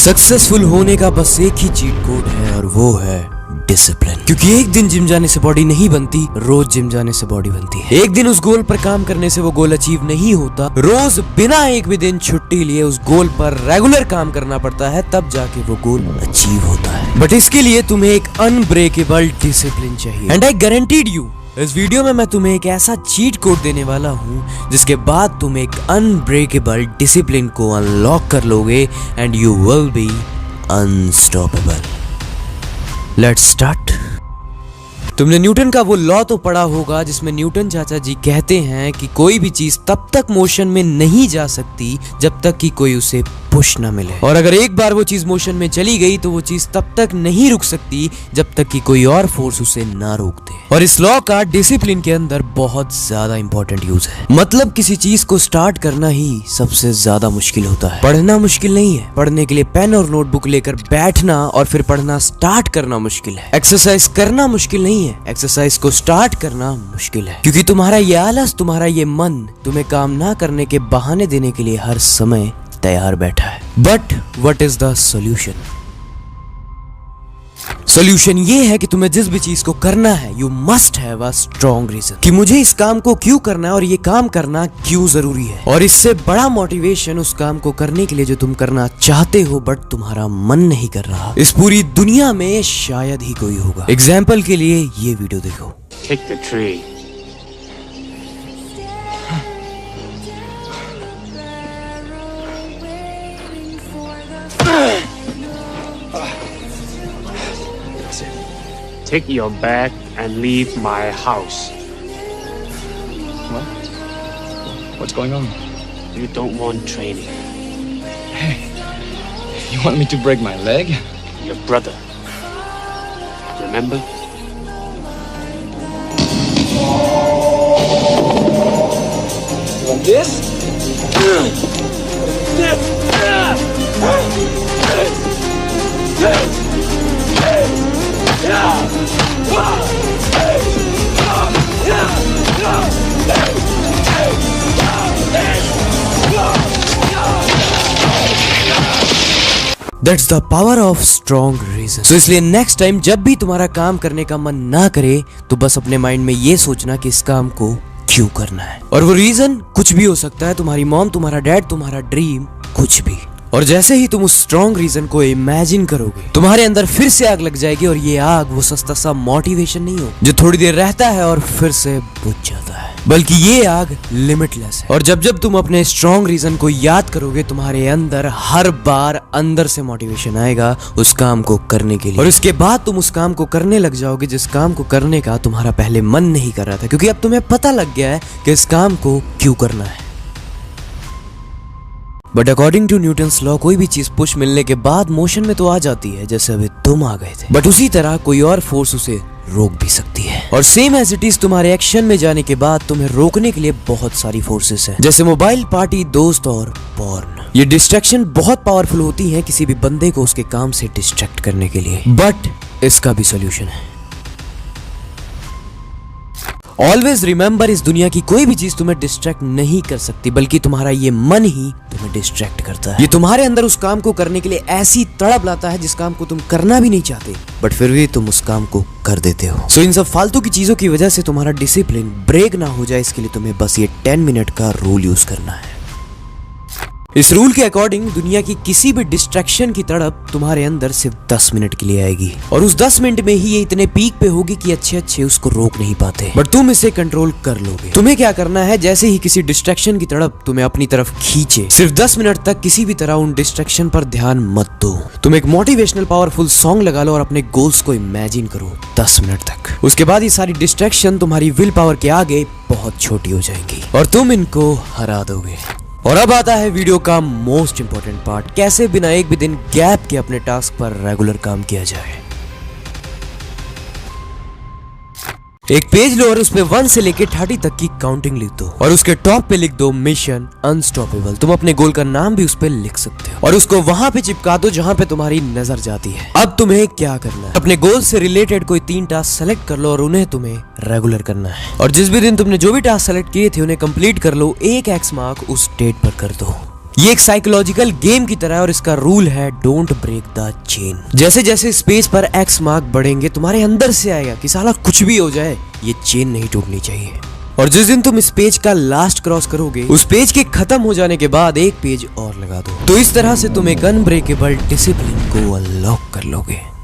Successful होने का बस एक ही चीट कोड है और वो है डिसिप्लिन। क्योंकि एक दिन जिम जाने से बॉडी नहीं बनती, रोज जिम जाने से बॉडी बनती है। एक दिन उस गोल पर काम करने से वो गोल अचीव नहीं होता, रोज बिना एक भी दिन छुट्टी लिए उस गोल पर रेगुलर काम करना पड़ता है, तब जाके वो गोल अचीव होता है। बट इसके लिए तुम्हें एक अनब्रेकेबल डिसिप्लिन चाहिए। एंड आई गारंटीड यू, इस वीडियो में मैं तुम्हें एक ऐसा चीट कोड देने वाला हूँ जिसके बाद तुम एक अनब्रेकेबल डिसिप्लिन को अनलॉक कर लोगे and you will be unstoppable. Let's start. तुमने न्यूटन का वो लॉ तो पढ़ा होगा जिसमें न्यूटन चाचा जी कहते हैं कि कोई भी चीज तब तक मोशन में नहीं जा सकती जब तक कि कोई उसे पुश ना मिले, और अगर एक बार वो चीज मोशन में चली गई तो वो चीज तब तक नहीं रुक सकती जब तक कि कोई और फोर्स उसे ना रोक दे। और इस लॉ का डिसिप्लिन के अंदर बहुत ज्यादा इंपॉर्टेंट यूज है। मतलब किसी चीज को स्टार्ट करना ही सबसे ज्यादा मुश्किल होता है। पढ़ना मुश्किल नहीं है, पढ़ने के लिए पेन और नोटबुक लेकर बैठना और फिर पढ़ना स्टार्ट करना मुश्किल है। एक्सरसाइज करना मुश्किल नहीं है, एक्सरसाइज को स्टार्ट करना मुश्किल है। क्योंकि तुम्हारा ये आलस, तुम्हारा ये मन तुम्हें काम ना करने के बहाने देने के लिए हर समय तैयार बैठा है। But what is the solution? Solution ये है कि तुम्हें जिस भी चीज को करना है, you must have a strong reason कि मुझे इस काम को क्यों करना है और ये काम करना क्यों जरूरी है। और इससे बड़ा मोटिवेशन उस काम को करने के लिए जो तुम करना चाहते हो बट तुम्हारा मन नहीं कर रहा, इस पूरी दुनिया में शायद ही कोई होगा। एग्जाम्पल के लिए ये वीडियो देखो। Kick the tree. Take your bag and leave my house. What? What's going on? You don't want training. Hey, you want me to break my leg? Your brother. Remember? You want this? That's the power of strong reason. So इसलिए next time जब भी तुम्हारा काम करने का मन ना करे तो बस अपने माइंड में ये सोचना कि इस काम को क्यों करना है। और वो रीजन कुछ भी हो सकता है, तुम्हारी मॉम, तुम्हारा डैड, तुम्हारा ड्रीम, कुछ भी। और जैसे ही तुम उस स्ट्रॉन्ग रीजन को इमेजिन करोगे, तुम्हारे अंदर फिर से आग लग जाएगी। और ये आग वो सस्ता सा मोटिवेशन नहीं हो जो थोड़ी देर रहता है और फिर से बुझ जाता है, बल्कि ये आग लिमिटलेस है। और जब जब तुम अपने स्ट्रॉन्ग रीजन को याद करोगे, तुम्हारे अंदर हर बार अंदर से मोटिवेशन आएगा उस काम को करने के लिए। और इसके बाद तुम उस काम को करने लग जाओगे जिस काम को करने का तुम्हारा पहले मन नहीं कर रहा था, क्योंकि अब तुम्हें पता लग गया है कि इस काम को क्यों करना है। But according to Newton's law, कोई भी चीज पुश मिलने के बाद मोशन में तो आ जाती है, जैसे अभी तुम आ गए थे, बट उसी तरह कोई और फोर्स उसे रोक भी सकती है। और सेम एज इट इज तुम्हारे एक्शन में जाने के बाद तुम्हें रोकने के लिए बहुत सारी फोर्सेस हैं, जैसे मोबाइल, पार्टी, दोस्त और पॉर्न। ये डिस्ट्रैक्शन बहुत पावरफुल होती हैं किसी भी बंदे को उसके काम से डिस्ट्रैक्ट करने के लिए। बट इसका भी सोल्यूशन है। ऑलवेज रिमेंबर, इस दुनिया की कोई भी चीज तुम्हें डिस्ट्रैक्ट नहीं कर सकती, बल्कि तुम्हारा ये मन ही तुम्हें डिस्ट्रैक्ट करता है। ये तुम्हारे अंदर उस काम को करने के लिए ऐसी तड़प लाता है जिस काम को तुम करना भी नहीं चाहते, बट फिर भी तुम उस काम को कर देते हो। सो इन सब फालतू की चीजों की वजह से तुम्हारा डिसिप्लिन ब्रेक ना हो जाए, इसके लिए तुम्हें बस ये 10 मिनट का रूल यूज करना है। इस रूल के अकॉर्डिंग दुनिया की किसी भी डिस्ट्रैक्शन की तड़प तुम्हारे अंदर सिर्फ 10 मिनट के लिए आएगी, और उस 10 मिनट में ही ये इतने पीक पे होगी कि अच्छे अच्छे उसको रोक नहीं पाते, बट तुम इसे कंट्रोल कर लोगे। तुम्हें क्या करना है, जैसे ही किसी डिस्ट्रैक्शन की तड़प तुम्हें अपनी तरफ खींचे, सिर्फ 10 मिनट तक किसी भी तरह उन डिस्ट्रैक्शन पर ध्यान मत दो। तुम एक मोटिवेशनल पावरफुल सॉन्ग लगा लो और अपने गोल्स को इमेजिन करो 10 मिनट तक। उसके बाद ये सारी डिस्ट्रैक्शन तुम्हारी विल पावर के आगे बहुत छोटी हो जाएंगी और तुम इनको हरा दोगे। और अब आता है वीडियो का मोस्ट इंपॉर्टेंट पार्ट, कैसे बिना एक भी दिन गैप के अपने टास्क पर रेगुलर काम किया जाए। एक पेज लो और उसपे 1 से लेके 30 तक की काउंटिंग लिख दो, और उसके टॉप पे लिख दो मिशन अनस्टॉपेबल। तुम अपने गोल का नाम भी उस पे लिख सकते हो और उसको वहां पे चिपका दो जहां पे तुम्हारी नजर जाती है। अब तुम्हें क्या करना है, अपने गोल से रिलेटेड कोई 3 टास्क सेलेक्ट कर लो और उन्हें तुम्हें रेगुलर करना है। और जिस भी दिन तुमने जो भी टास्क सेलेक्ट किए थे उन्हें कंप्लीट कर लो, एक एक्स मार्क उस डेट पर कर दो। ये एक साइकोलॉजिकल गेम की तरह है और इसका रूल है डोंट ब्रेक द चेन। जैसे जैसे इस पेज पर एक्स मार्क बढ़ेंगे तुम्हारे अंदर से आएगा कि साला कुछ भी हो जाए ये चेन नहीं टूटनी चाहिए। और जिस दिन तुम इस पेज का लास्ट क्रॉस करोगे उस पेज के खत्म हो जाने के बाद एक पेज और लगा दो। तो इस तरह से तुम एक अनब्रेकेबल डिसिप्लिन को अनलॉक कर लोगे।